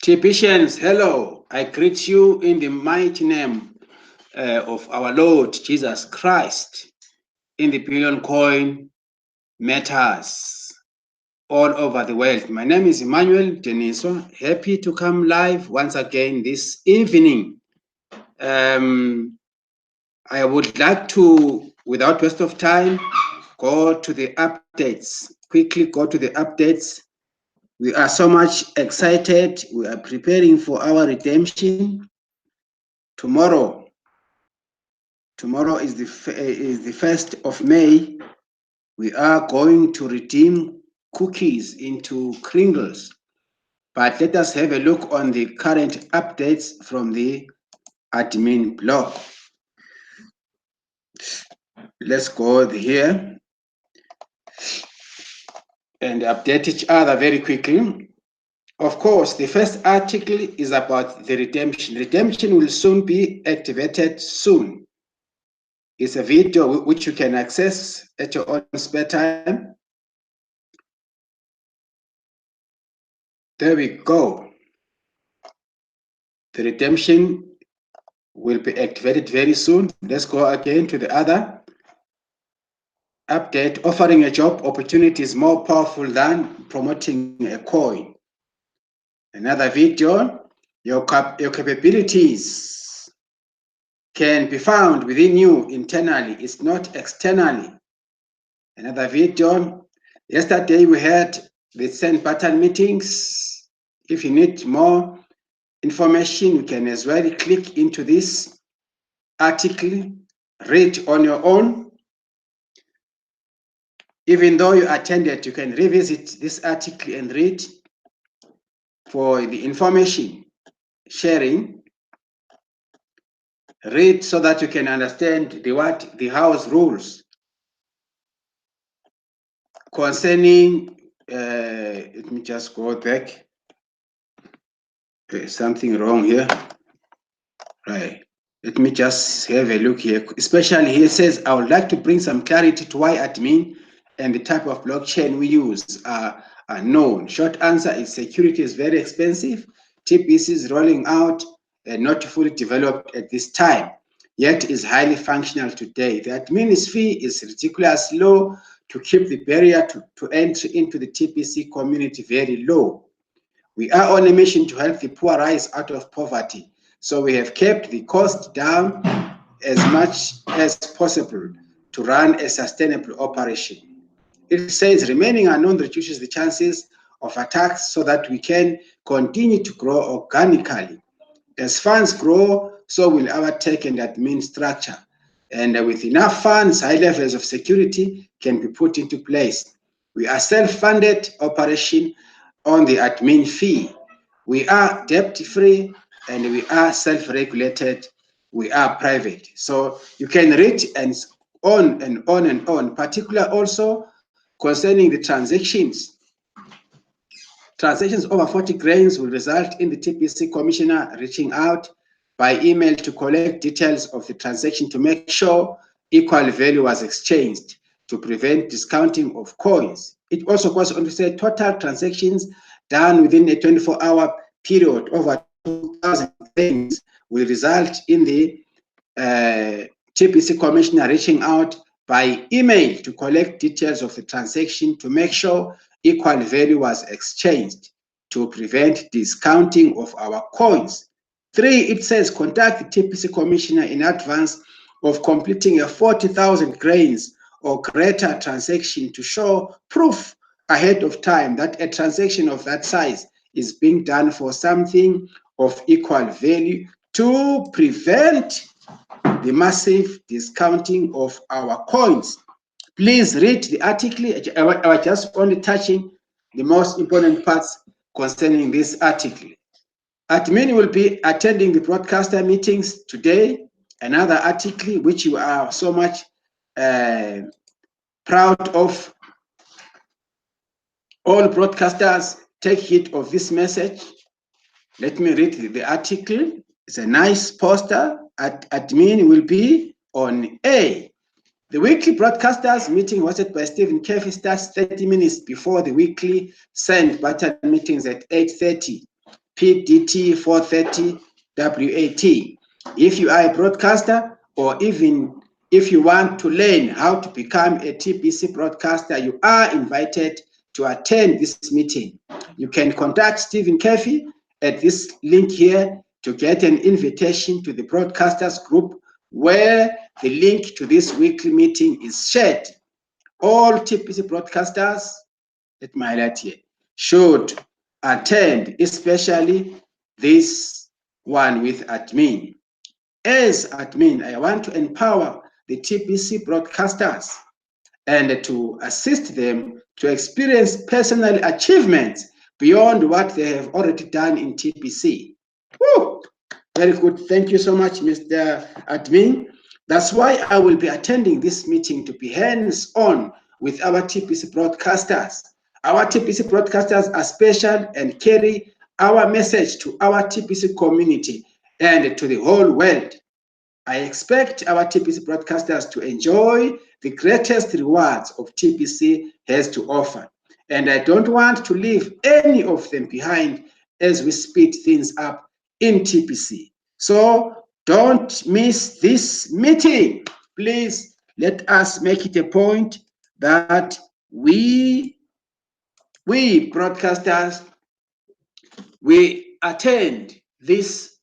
Typicians, hello. I greet you in the mighty name of our Lord Jesus Christ. In the billion coin matters all over the world. My name is emmanuelmdiniswa. Happy to come live once again this evening. I would like to, without waste of time, go to the updates. Quickly go to the updates. We are so much excited. We are preparing for our redemption. Tomorrow is the 1st of May. We are going to redeem cookies into Kringles. But let us have a look on the current updates from the admin blog. Let's go here and update each other very quickly. Of course, the first article is about the redemption. Redemption will soon be activated soon. It's a video which you can access at your own spare time. There we go. The redemption will be activated very soon. Let's go again to the other update. Offering a job opportunity is more powerful than promoting a coin. Another video, your capabilities can be found within you internally. It's not externally. Another video, yesterday we had the send button meetings. If you need more information, you can as well click into this article, read on your own. Even though you attended, you can revisit this article and read for the information sharing. Read so that you can understand the house rules concerning. Let me just go back. There's something wrong here. Right. Let me just have a look here. Especially here it says, I would like to bring some clarity to why admin and the type of blockchain we use are known. Short answer is security is very expensive. TPC is rolling out and not fully developed at this time, yet is highly functional today. The admin's fee is ridiculously low to keep the barrier to entry into the TPC community very low. We are on a mission to help the poor rise out of poverty. So we have kept the cost down as much as possible to run a sustainable operation. It says remaining unknown reduces the chances of attacks so that we can continue to grow organically. As funds grow, so will our tech and admin structure. And with enough funds, high levels of security can be put into place. We are self-funded operation on the admin fee. We are debt-free and we are self-regulated. We are private. So you can read and on and on and on, particularly also concerning the transactions. Transactions over 40 grains will result in the TPC commissioner reaching out by email to collect details of the transaction to make sure equal value was exchanged to prevent discounting of coins. It also goes on to say total transactions done within a 24-hour period over 2,000 grains will result in the TPC commissioner reaching out by email to collect details of the transaction to make sure equal value was exchanged to prevent discounting of our coins. 3, it says contact the TPC commissioner in advance of completing a 40,000 grains or greater transaction to show proof ahead of time that a transaction of that size is being done for something of equal value to prevent the massive discounting of our coins. Please read the article. I was just only touching the most important parts concerning this article. Admin will be attending the broadcaster meetings today. Another article which you are so much proud of. All broadcasters take heed of this message. Let me read the article. It's a nice poster. Admin will be on A. The weekly broadcasters meeting hosted by Stephen Kefi starts 30 minutes before the weekly send button meetings at 8:30. PDT 430 WAT. If you are a broadcaster, or even if you want to learn how to become a TPC broadcaster, you are invited to attend this meeting. You can contact Stephen Kefi at this link here to get an invitation to the broadcasters group, where the link to this weekly meeting is shared. All TPC broadcasters, at my right here, should attend, especially this one with admin. As admin, I want to empower the TPC broadcasters and to assist them to experience personal achievements beyond what they have already done in TPC. Woo! Very good. Thank you so much, Mr. Admin. That's why I will be attending this meeting, to be hands-on with our TPC broadcasters. Our TPC broadcasters are special and carry our message to our TPC community and to the whole world. I expect our TPC broadcasters to enjoy the greatest rewards of TPC has to offer. And I don't want to leave any of them behind as we speed things up in TPC. So don't miss this meeting. Please let us make it a point that we broadcasters, we attend these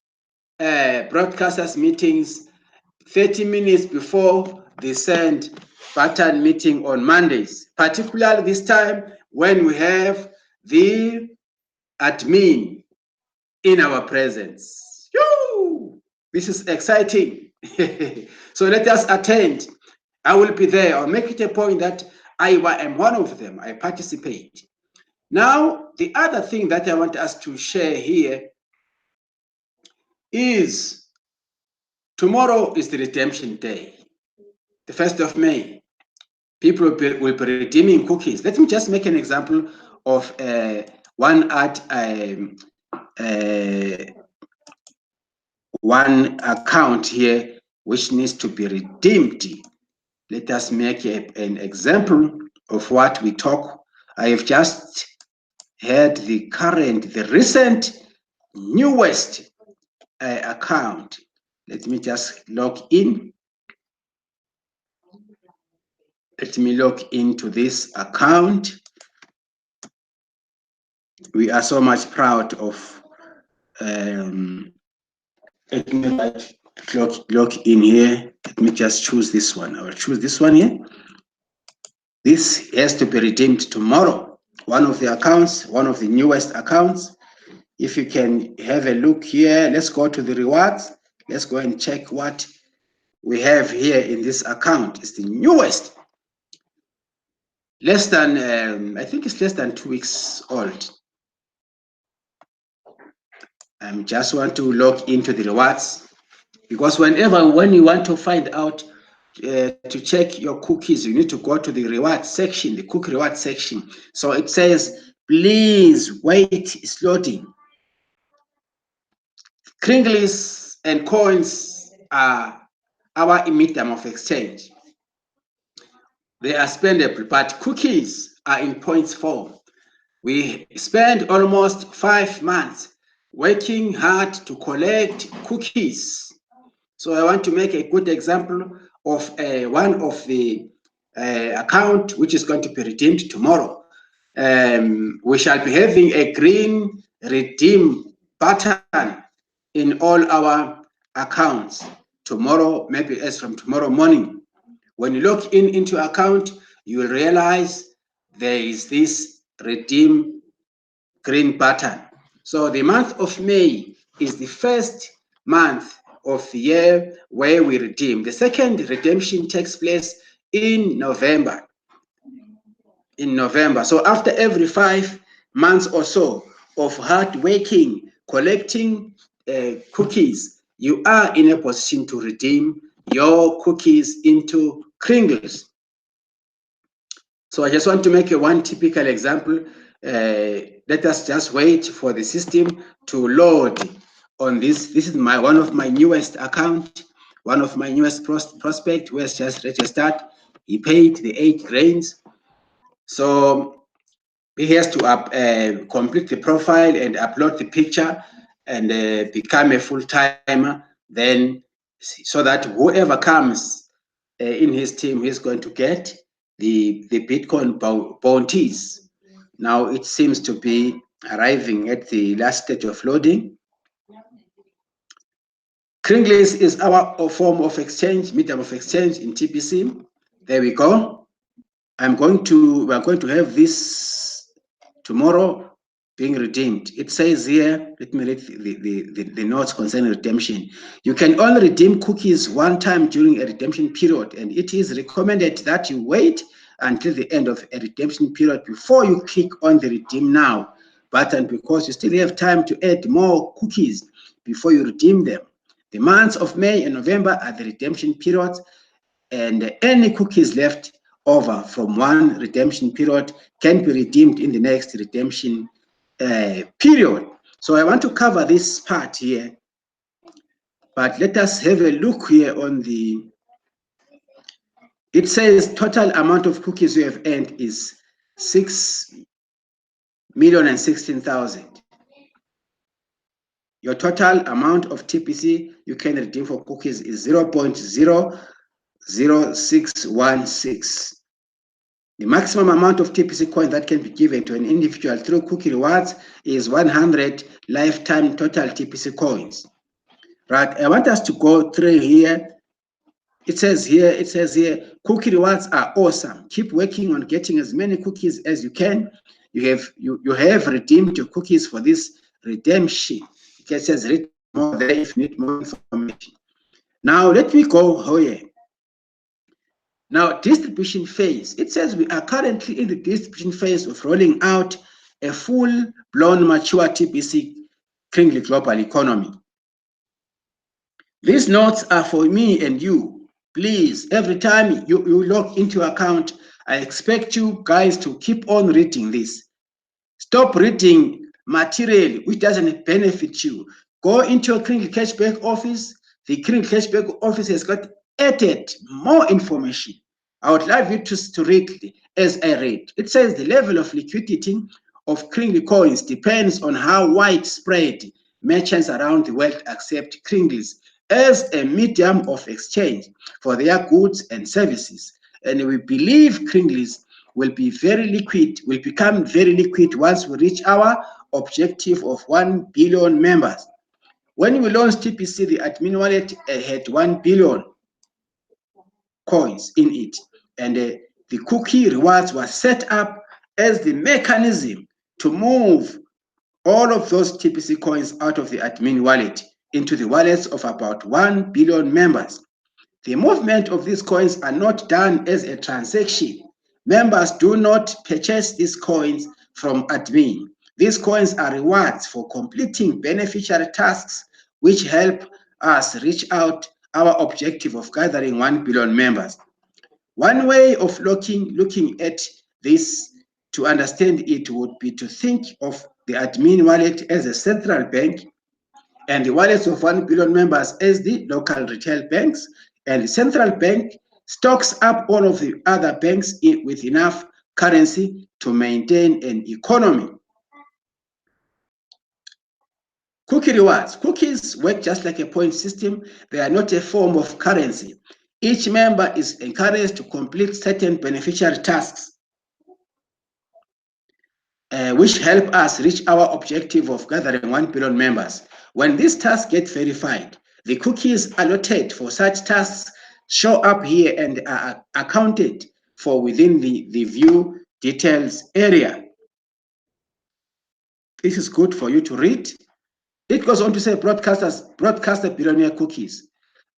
broadcasters meetings 30 minutes before the send button meeting on Mondays, particularly this time when we have the admin in our presence. Yoo! This is exciting. So let us attend. I will be there. I'll make it a point that I am one of them. I participate. Now, the other thing that I want us to share here is tomorrow is the redemption day, the 1st of May. People will be redeeming cookies. Let me just make an example of one account here which needs to be redeemed. Let us make an example of what we talk. I have just had the recent newest account. Let me just log in. Let me log into this account. We are so much proud of. Let me log in here. Let me just choose this one. I will choose this one here. This has to be redeemed tomorrow. One of the accounts, one of the newest accounts. If you can have a look here, let's go to the rewards. Let's go and check what we have here in this account. It's the newest. Less than, I think it's less than 2 weeks old. I just want to log into the rewards, because when you want to find out to check your cookies, you need to go to the reward section, the cookie reward section. So it says, please wait, it's loading. Kringles and coins are our medium of exchange. They are spendable, but cookies are in points form. We spend almost 5 months working hard to collect cookies. So I want to make a good example of one of the account which is going to be redeemed tomorrow. We shall be having a green redeem button in all our accounts tomorrow, maybe as from tomorrow morning. When you log into account, you will realize there is this redeem green button. So the month of May is the first month of the year where we redeem. The second redemption takes place in November. So after every 5 months or so of hard working, collecting cookies, you are in a position to redeem your cookies into Kringles. So I just want to make one typical example. Let us just wait for the system to load on this. This is one of my newest account, one of my newest prospect who has just registered. He paid the 8 grains. So he has to complete the profile and upload the picture and become a full-timer, then so that whoever comes in his team is going to get the Bitcoin bounties. Now it seems to be arriving at the last stage of loading. Kringless is our form of exchange, medium of exchange in TPC. There we go. We're going to have this tomorrow being redeemed. It says here, let me read the notes concerning redemption. You can only redeem cookies one time during a redemption period, and it is recommended that you wait until the end of a redemption period before you click on the redeem now button, because you still have time to add more cookies before you redeem them. The months of May and November are the redemption periods, and any cookies left over from one redemption period can be redeemed in the next redemption period. So I want to cover this part here, but let us have a look here on the, it says total amount of cookies you have earned is 6,016,000. Your total amount of TPC you can redeem for cookies is 0.00616. The maximum amount of TPC coin that can be given to an individual through cookie rewards is 100 lifetime total TPC coins. Right, I want us to go through here. It says here, cookie rewards are awesome. Keep working on getting as many cookies as you can. You have redeemed your cookies for this redemption. It says read more there if you need more information. Now let me go here. Now, distribution phase. It says we are currently in the distribution phase of rolling out a full-blown mature TPC Kringle global economy. These notes are for me and you. Please, every time you log into your account, I expect you guys to keep on reading this. Stop reading material which doesn't benefit you. Go into your Kringle Cashback office. The Kringle Cashback office has got added more information. I would like you to read as I read. It says the level of liquidity of Kringle coins depends on how widespread merchants around the world accept Kringles as a medium of exchange for their goods and services. And we believe Kringles will become very liquid once we reach our objective of 1 billion members. When we launched TPC, the admin wallet had 1 billion coins in it, and the cookie rewards were set up as the mechanism to move all of those TPC coins out of the admin wallet into the wallets of about 1 billion members. The movement of these coins are not done as a transaction. Members do not purchase these coins from admin. These coins are rewards for completing beneficiary tasks which help us reach out our objective of gathering 1 billion members. One way of looking at this to understand it would be to think of the admin wallet as a central bank and the wallets of 1 billion members as the local retail banks, and the central bank stocks up all of the other banks with enough currency to maintain an economy. Cookie rewards. Cookies work just like a point system. They are not a form of currency. Each member is encouraged to complete certain beneficiary tasks, which help us reach our objective of gathering 1 billion members. When these tasks get verified, the cookies allotted for such tasks show up here and are accounted for within the view details area. This is good for you to read. It goes on to say broadcaster billionaire cookies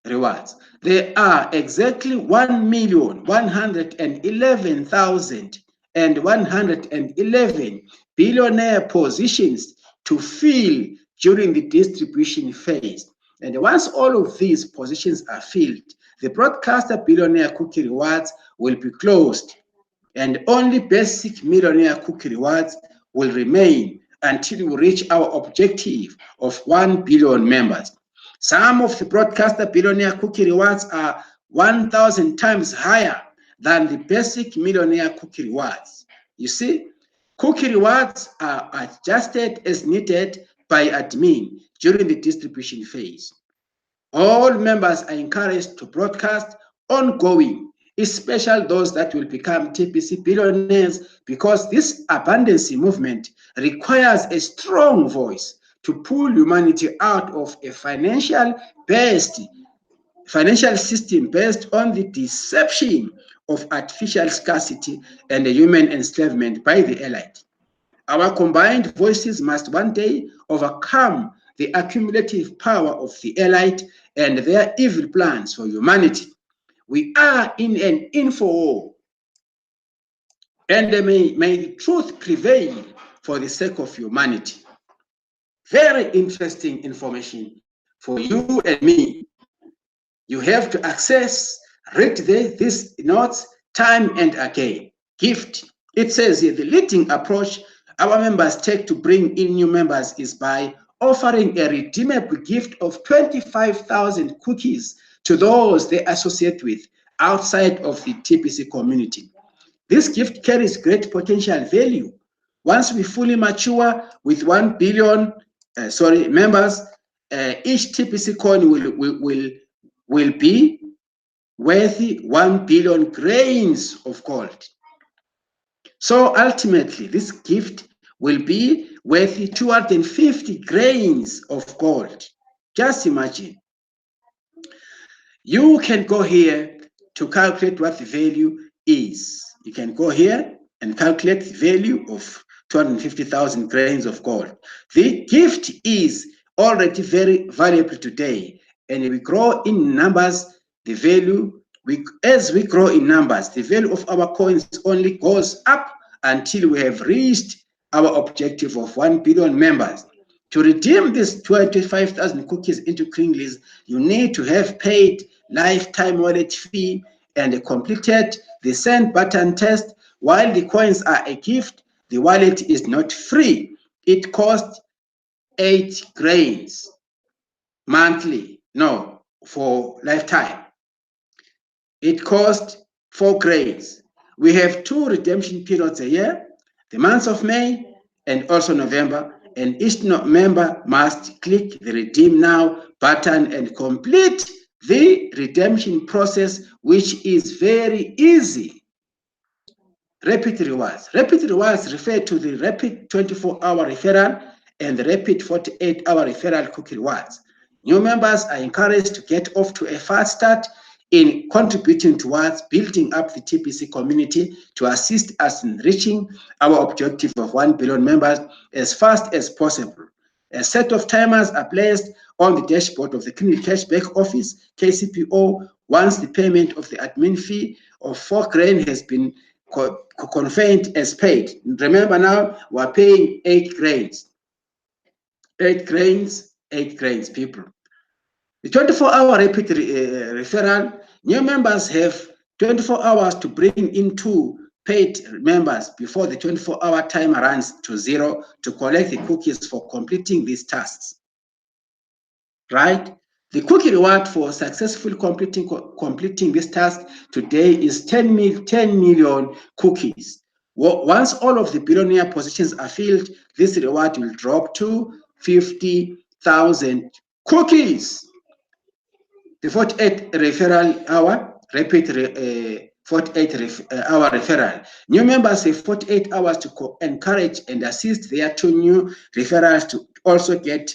rewards. There are exactly 1,111,111 billionaire positions to fill during the distribution phase. And once all of these positions are filled, the broadcaster billionaire cookie rewards will be closed, and only basic millionaire cookie rewards will remain until we reach our objective of 1 billion members. Some of the broadcaster billionaire cookie rewards are 1,000 times higher than the basic millionaire cookie rewards. You see, Cookie rewards are adjusted as needed by admin during the distribution phase. All members are encouraged to broadcast ongoing, especially those that will become TPC billionaires, because this abundance movement requires a strong voice to pull humanity out of a financial system based on the deception of artificial scarcity and the human enslavement by the elite. Our combined voices must one day overcome the accumulative power of the elite and their evil plans for humanity. We are in an info war, and may the truth prevail for the sake of humanity. Very interesting information for you and me. You have to access, read these notes time and again. Gift. It says here, the leading approach our members take to bring in new members is by offering a redeemable gift of 25,000 cookies to those they associate with outside of the TPC community. This gift carries great potential value. Once we fully mature with 1 billion members, each TPC coin will be worthy 1 billion grains of gold. So ultimately, this gift will be worthy 250 grains of gold. Just imagine. You can go here to calculate what the value is. You can go here and calculate the value of 250,000 grains of gold. The gift is already very valuable today, and we grow in numbers. The value, as we grow in numbers, the value of our coins only goes up until we have reached our objective of 1 billion members. To redeem these 25,000 cookies into Kringlies, you need to have paid lifetime wallet fee and completed the send button test. While the coins are a gift, the wallet is not free. It costs 8 grains monthly, no, for lifetime. It costs 4 grains. We have 2 redemption periods a year, the months of May and also November, and each member must click the redeem now button and complete the redemption process, which is very easy. Rapid rewards. Rapid rewards refer to the rapid 24-hour referral and the rapid 48-hour referral cookie rewards. New members are encouraged to get off to a fast start in contributing towards building up the TPC community to assist us in reaching our objective of 1 billion members as fast as possible. A set of timers are placed on the dashboard of the Kringle Cashback Office, KCPO, once the payment of the admin fee of 4 grain has been confirmed as paid. Remember now, we're paying 8 grains. 8 grains, 8 grains, people. The 24-hour rapid referral, new members have 24 hours to bring in 2 paid members before the 24-hour timer runs to 0 to collect the cookies for completing these tasks. Right? The cookie reward for successfully completing this task today is 10 million cookies. Once all of the billionaire positions are filled, this reward will drop to 50,000 cookies. The 48 referral hour, rapid 48-hour referral. New members have 48 hours to encourage and assist their 2 new referrals to also get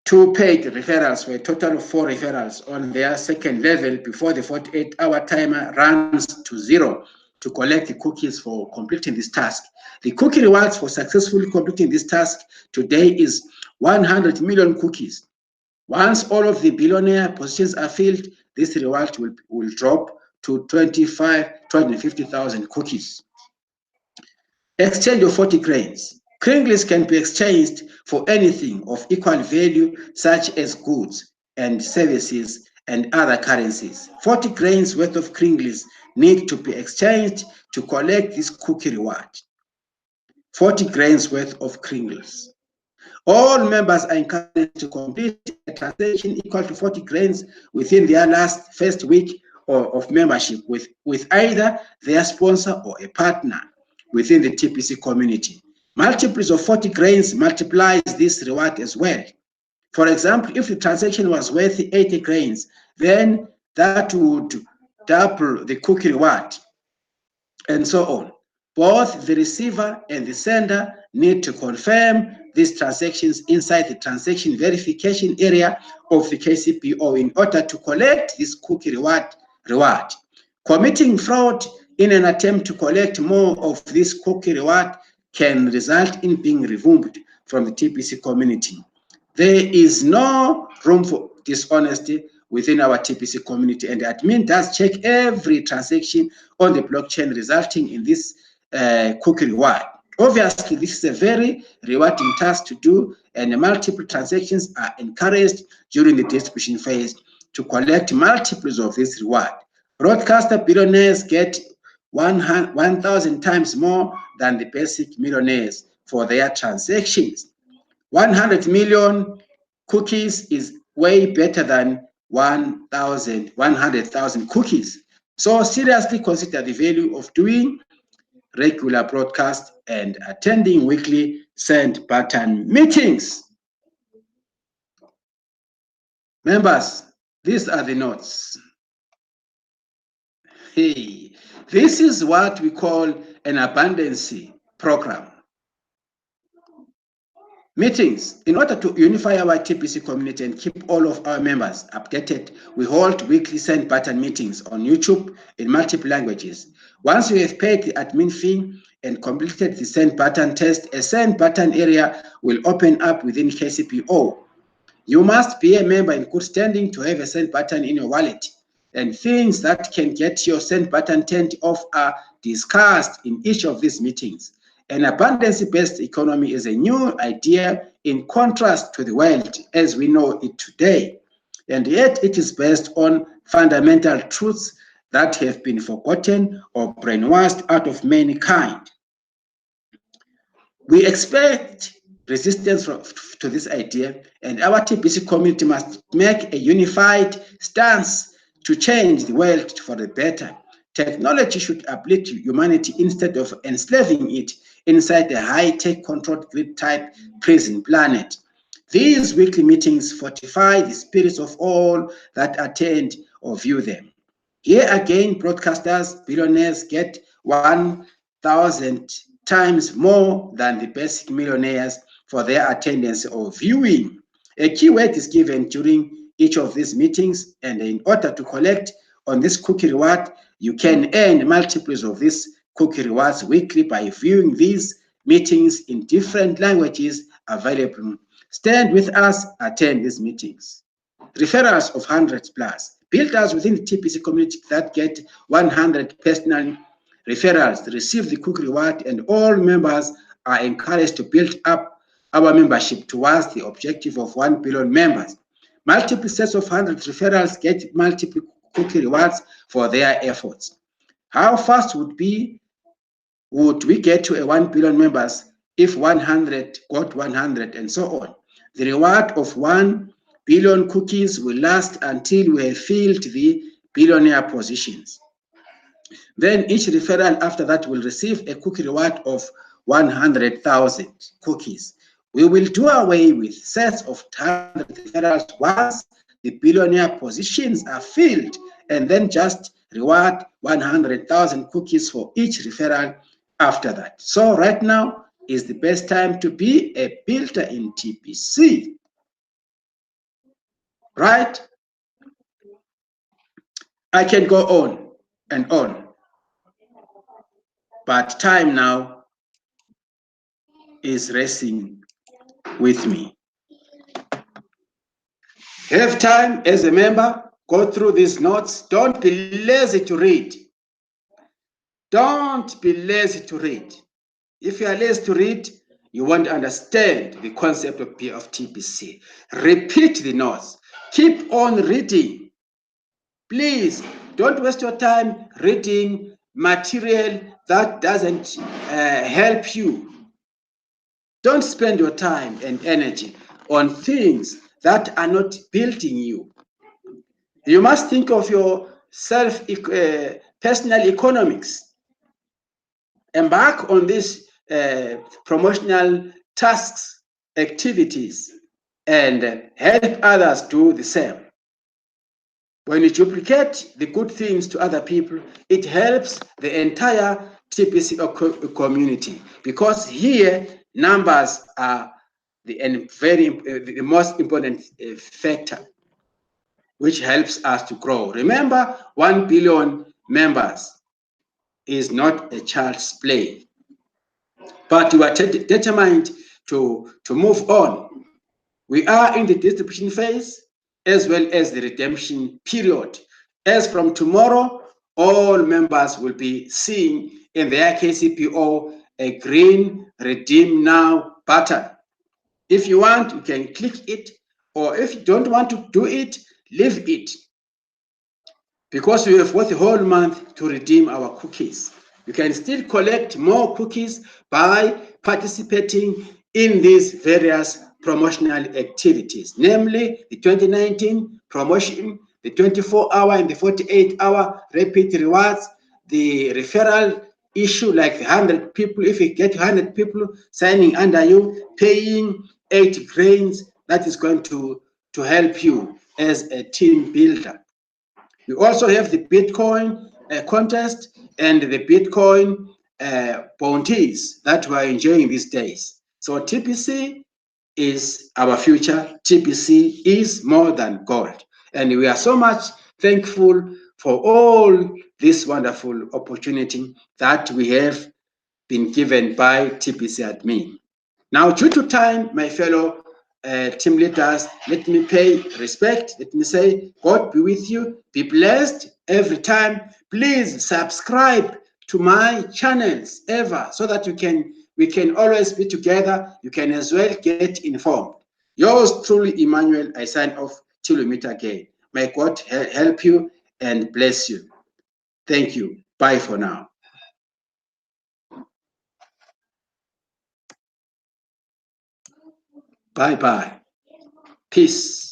2 paid referrals for a total of 4 referrals on their second level before the 48-hour timer runs to 0 to collect the cookies for completing this task. The cookie rewards for successfully completing this task today is 100 million cookies. Once all of the billionaire positions are filled, this reward will drop to 250,000 cookies. Exchange of 40 grains. Kringlies can be exchanged for anything of equal value, such as goods and services and other currencies. 40 grains worth of Kringlies need to be exchanged to collect this cookie reward. 40 grains worth of Kringlies. All members are encouraged to complete a transaction equal to 40 grains within their first week of membership with either their sponsor or a partner. within the TPC community. Multiples of 40 grains multiplies this reward as well. For example, if the transaction was worth 80 grains, then that would double the cookie reward, and so on. Both the receiver and the sender need to confirm these transactions inside the transaction verification area of the KCPO in order to collect this cookie reward. Committing fraud in an attempt to collect more of this cookie reward can result in being removed from the TPC community. There is no room for dishonesty within our TPC community, and the admin does check every transaction on the blockchain, resulting in this cookie reward. Obviously, this is a very rewarding task to do, and multiple transactions are encouraged during the distribution phase to collect multiples of this reward. Broadcaster billionaires get 1,000 times more than the basic millionaires for their transactions. 100 million cookies is way better than 100,000 cookies. So seriously consider the value of doing regular broadcast and attending weekly send button meetings. Members, these are the notes. Hey, this is what we call an abundance program. Meetings. In order to unify our TPC community and keep all of our members updated, we hold weekly send button meetings on YouTube in multiple languages. Once you have paid the admin fee and completed the send button test, a send button area will open up within KCPO. You must be a member in good standing to have a send button in your wallet, and things that can get your send button turned off are discussed in each of these meetings. An abundance-based economy is a new idea in contrast to the world as we know it today, and yet it is based on fundamental truths that have been forgotten or brainwashed out of mankind. We expect resistance to this idea, and our TPC community must make a unified stance to change the world for the better. Technology should uplift humanity instead of enslaving it inside a high-tech controlled grid-type prison planet. These weekly meetings fortify the spirits of all that attend or view them. Here again, broadcasters, billionaires get 1,000 times more than the basic millionaires for their attendance or viewing. A keyword is given during each of these meetings, and in order to collect on this cookie reward, you can earn multiples of these cookie rewards weekly by viewing these meetings in different languages available. Stand with us, attend these meetings. Referrals of hundreds plus. Builders within the TPC community that get 100 personal referrals receive the cookie reward, and all members are encouraged to build up our membership towards the objective of 1 billion members. Multiple sets of 100 referrals get multiple cookie rewards for their efforts. How fast would we get to a 1 billion members if 100 got 100 and so on? The reward of 1 billion cookies will last until we have filled the billionaire positions. Then each referral after that will receive a cookie reward of 100,000 cookies. We will do away with sets of 100 referrals once the billionaire positions are filled, and then just reward 100,000 cookies for each referral after that. So right now is the best time to be a builder in TPC. Right? I can go on and on, but time now is racing with me. Have time as a member, go through these notes. Don't be lazy to read. Don't be lazy to read. If you are lazy to read, you won't understand the concept of TPC. Repeat the notes. Keep on reading. Please don't waste your time reading material that doesn't help you. Don't spend your time and energy on things that are not building you. You must think of your personal economics. embark on these promotional tasks, activities, and help others do the same. When you duplicate the good things to other people, it helps the entire TPC community, because here numbers are the most important factor which helps us to grow. Remember, 1 billion members is not a child's play, but we are determined to move on. We are in the distribution phase as well as the redemption period. As from tomorrow, all members will be seeing in their KCPO a green redeem now button. If you want, you can click it, or if you don't want to do it, leave it, because we have got the whole month to redeem our cookies. You can still collect more cookies by participating in these various promotional activities, namely the 2019 promotion, the 24-hour and the 48-hour rapid rewards, the referral issue, like the 100 people, if you get 100 people signing under you, paying 8 grains, that is going to help you as a team builder. We also have the Bitcoin contest and the Bitcoin bounties that we are enjoying these days. So TPC is our future. TPC is more than gold. And we are so much thankful for all this wonderful opportunity that we have been given by TPC admin. Now, due to time, my fellow team leaders, let me pay respect. Let me say, God be with you. Be blessed every time. Please subscribe to my channels ever, so that we can always be together. You can as well get informed. Yours truly, Emmanuel. I sign off till we meet again. May God help you and bless you. Thank you. Bye for now. Bye-bye. Peace.